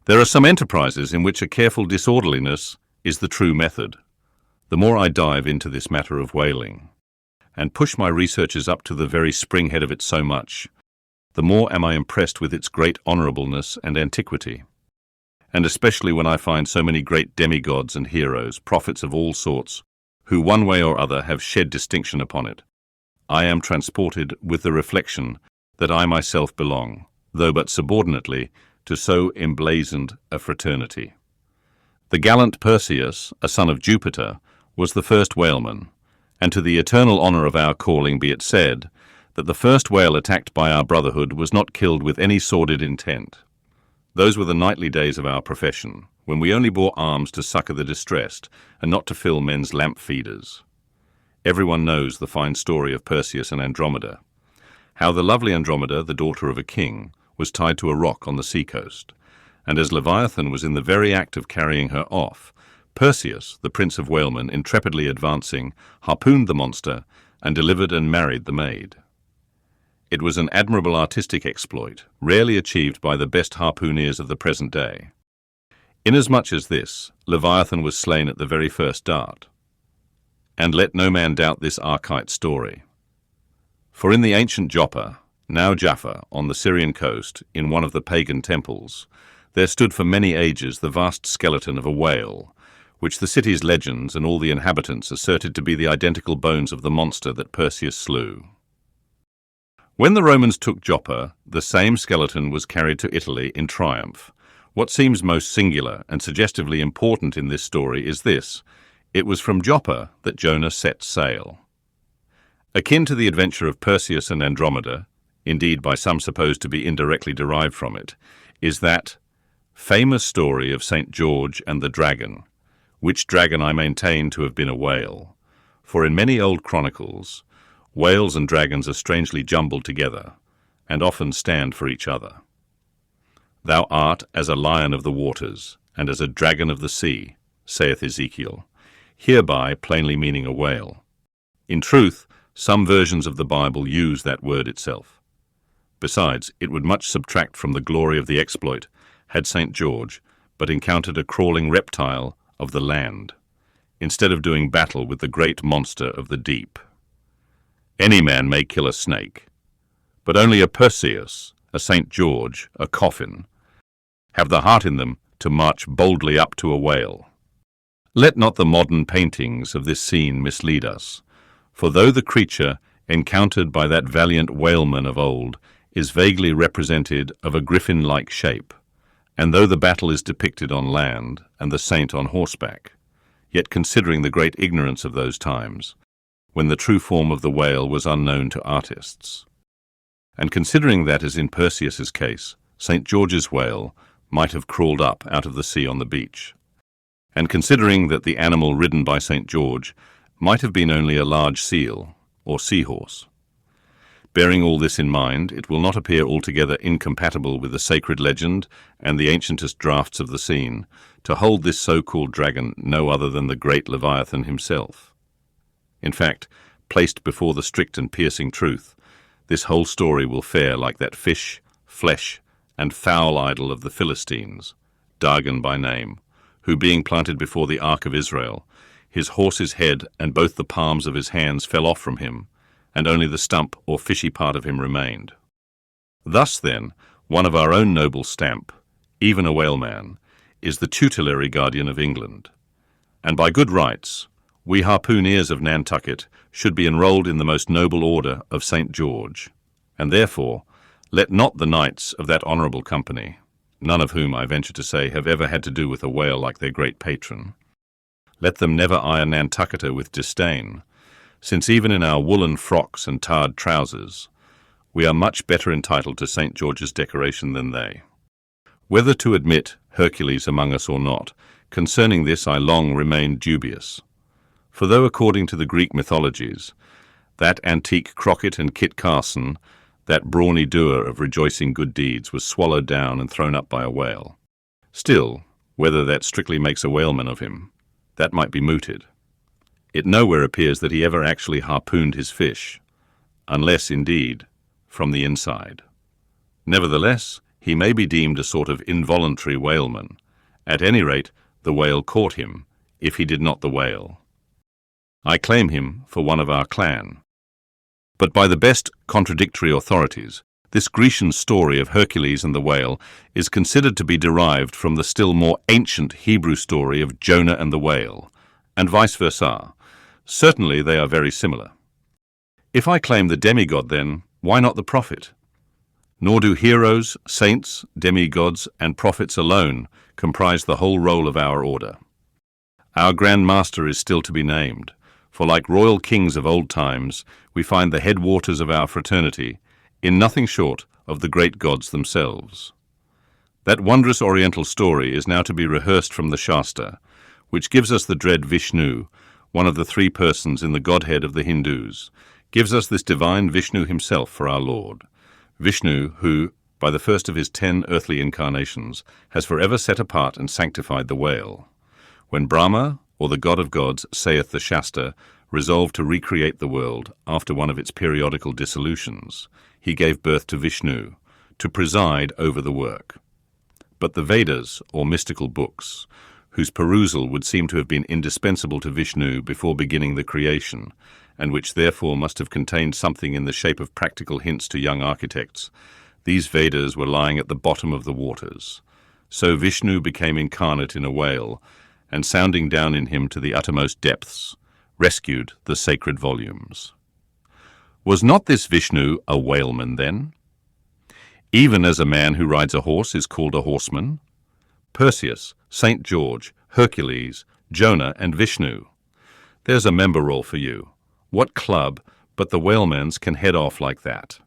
There are some enterprises in which a careful disorderliness is the true method. The more I dive into this matter of whaling, and push my researches up to the very springhead of it so much, the more am I impressed with its great honourableness and antiquity. And especially when I find so many great demigods and heroes, prophets of all sorts, who one way or other have shed distinction upon it, I am transported with the reflection that I myself belong, though but subordinately, to so emblazoned a fraternity. The gallant Perseus, a son of Jupiter, was the first whaleman, and to the eternal honour of our calling be it said that the first whale attacked by our brotherhood was not killed with any sordid intent. Those were the nightly days of our profession, when we only bore arms to succour the distressed and not to fill men's lamp feeders. Everyone knows the fine story of Perseus and Andromeda, how the lovely Andromeda, the daughter of a king, was tied to a rock on the seacoast, and as Leviathan was in the very act of carrying her off, Perseus, the prince of whalemen, intrepidly advancing, harpooned the monster and delivered and married the maid. It was an admirable artistic exploit, rarely achieved by the best harpooneers of the present day. Inasmuch as this, Leviathan was slain at the very first dart. And let no man doubt this archite story. For in the ancient Joppa, now Jaffa, on the Syrian coast, in one of the pagan temples, there stood for many ages the vast skeleton of a whale, which the city's legends and all the inhabitants asserted to be the identical bones of the monster that Perseus slew. When the Romans took Joppa, the same skeleton was carried to Italy in triumph. What seems most singular and suggestively important in this story is this: it was from Joppa that Jonah set sail. Akin to the adventure of Perseus and Andromeda, indeed by some supposed to be indirectly derived from it, is that famous story of St. George and the dragon, which dragon I maintain to have been a whale. For in many old chronicles, whales and dragons are strangely jumbled together, and often stand for each other. Thou art as a lion of the waters, and as a dragon of the sea, saith Ezekiel, hereby plainly meaning a whale. In truth, some versions of the Bible use that word itself. Besides, it would much subtract from the glory of the exploit had St. George but encountered a crawling reptile of the land, instead of doing battle with the great monster of the deep. Any man may kill a snake, but only a Perseus, a St. George, a coffin, have the heart in them to march boldly up to a whale. Let not the modern paintings of this scene mislead us, for though the creature encountered by that valiant whaleman of old is vaguely represented of a griffin-like shape, and though the battle is depicted on land and the saint on horseback, yet considering the great ignorance of those times, when the true form of the whale was unknown to artists, and considering that, as in Perseus's case, St. George's whale might have crawled up out of the sea on the beach, and considering that the animal ridden by St. George might have been only a large seal or seahorse. Bearing all this in mind, it will not appear altogether incompatible with the sacred legend and the ancientest drafts of the scene to hold this so-called dragon no other than the great Leviathan himself. In fact, placed before the strict and piercing truth, this whole story will fare like that fish, flesh, and fowl idol of the Philistines, Dagon by name, who being planted before the ark of Israel, his horse's head and both the palms of his hands fell off from him, and only the stump or fishy part of him remained. Thus, then, one of our own noble stamp, even a whaleman, is the tutelary guardian of England. And by good rights, we harpooneers of Nantucket should be enrolled in the most noble order of St. George, and therefore let not the knights of that honourable company, none of whom, I venture to say, have ever had to do with a whale like their great patron, let them never eye a Nantucketer with disdain, since even in our woolen frocks and tarred trousers, we are much better entitled to St. George's decoration than they. Whether to admit Hercules among us or not, concerning this I long remained dubious. For though according to the Greek mythologies, that antique Crockett and Kit Carson, that brawny doer of rejoicing good deeds, was swallowed down and thrown up by a whale, still, whether that strictly makes a whaleman of him, that might be mooted. It nowhere appears that he ever actually harpooned his fish, unless, indeed, from the inside. Nevertheless, he may be deemed a sort of involuntary whaleman. At any rate, the whale caught him, if he did not the whale. I claim him for one of our clan. But by the best contradictory authorities, this Grecian story of Hercules and the whale is considered to be derived from the still more ancient Hebrew story of Jonah and the whale, and vice versa. Certainly they are very similar. If I claim the demigod, then why not the prophet? Nor do heroes, saints, demigods, and prophets alone comprise the whole roll of our order. Our Grand Master is still to be named, for like royal kings of old times, we find the headwaters of our fraternity in nothing short of the great gods themselves. That wondrous oriental story is now to be rehearsed from the Shastra, which gives us the dread Vishnu, one of the three persons in the godhead of the Hindus, gives us this divine Vishnu himself for our Lord. Vishnu, who, by the first of his 10 earthly incarnations, has forever set apart and sanctified the whale. When Brahma, or the god of gods, saith the Shastra, resolved to recreate the world after one of its periodical dissolutions, he gave birth to Vishnu, to preside over the work. But the Vedas, or mystical books, whose perusal would seem to have been indispensable to Vishnu before beginning the creation, and which therefore must have contained something in the shape of practical hints to young architects, these Vedas were lying at the bottom of the waters. So Vishnu became incarnate in a whale, and sounding down in him to the uttermost depths, rescued the sacred volumes. Was not this Vishnu a whaleman then? Even as a man who rides a horse is called a horseman? Perseus, St. George, Hercules, Jonah, and Vishnu. There's a member roll for you. What club but the whalemans can head off like that?